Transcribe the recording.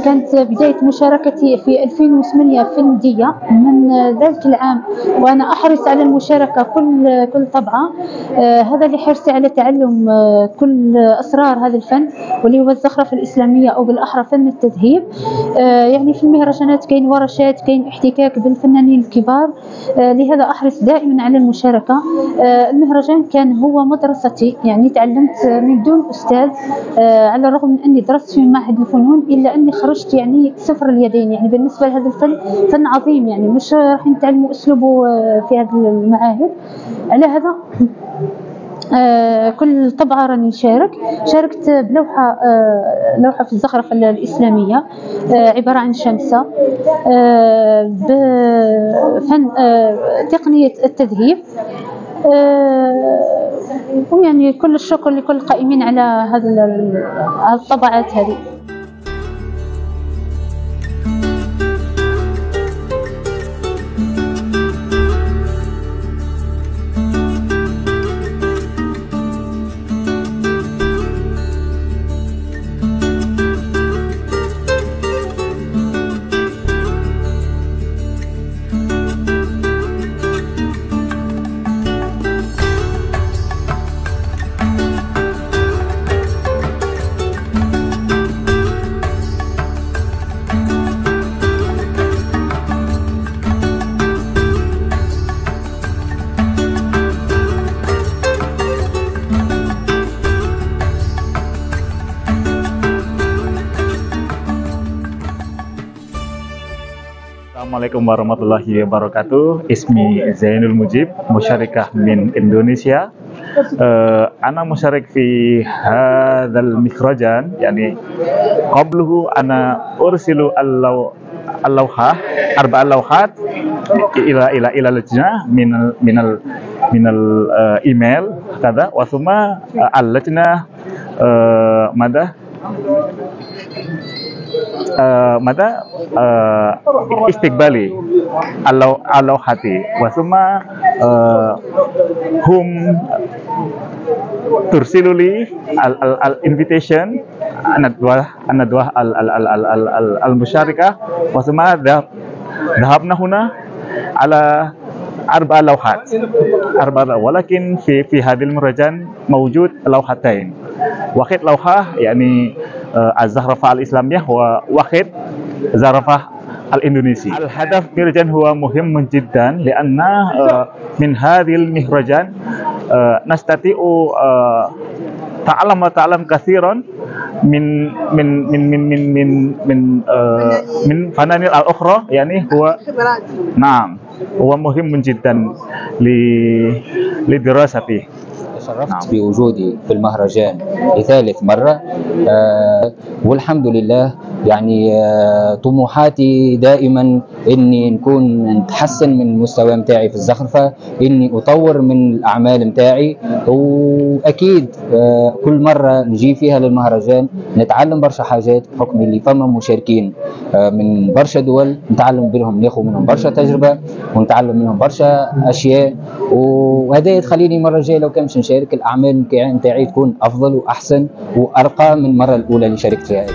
كانت بداية مشاركتي في 2008 في الندية. من ذلك العام وأنا أحرص على المشاركة كل طبعة. هذا لحرصي على تعلم كل أسرار هذا الفن، واللي هو الزخرفة الإسلامية أو بالأحرى فن التذهيب. يعني في المهرجانات كاين ورشات، كاين احتكاك بالفنانين الكبار، لهذا أحرص دائما على المشاركة. المهرجان كان هو مدرستي، يعني تعلمت من دون أستاذ، على الرغم من أني درست في معهد الفنون إلا أني خرجت يعني صفر اليدين. يعني بالنسبة لهذا الفن فن عظيم، يعني مش راح نتعلموا أسلوبه في هذه المعاهد. على هذا كل طبعة راني شاركت بلوحة، لوحة في الزخرفة الإسلامية، عبارة عن شمسة بفن تقنية التذهيب. ويعني كل الشكر لكل القائمين على هذه الطبعات هذه. Assalamualaikum warahmatullahi wabarakatuh. Ismi Zainul Mujib, musyarakah min Indonesia. Ana musyarik fi hadzal mikhrajan, yani qabluhu ana ursilu al-lawhah arba'a lawhat ila lajnah minal email kada wa thumma al-lajnah مدى استقبالي اللوحاتي وثم هم ترسلوا لي الانفيتيشن الندوة المشاركة وثم ذهبنا هنا على أربع لوحات ولكن في هذه المهرجان موجود لوحتين. واحد لوحة يعني الزخرفة الإسلامية وواحد زخرفة الإندونيسي. الهدف المهرجان هو مهم جدا لأن من هذه المهرجان نستطيع تعلم كثيرا من فنانين الأخرى، يعني هو نعم هو مهم جدا لدراستي. تشرفت بوجودي في المهرجان لثالث مرة، والحمد لله. يعني طموحاتي دائما اني نتحسن من المستوى متاعي في الزخرفة، اني اطور من الاعمال متاعي، واكيد كل مرة نجي فيها للمهرجان نتعلم برشا حاجات بحكم اللي فما مشاركين من برشا دول، نتعلم منهم، ناخذ منهم برشا تجربة ونتعلم منهم برشا اشياء، وهذا تخليني المرة الجاية لو كان باش نشارك الاعمال متاعي تكون افضل واحسن وارقى من المرة الاولى اللي شاركت فيها.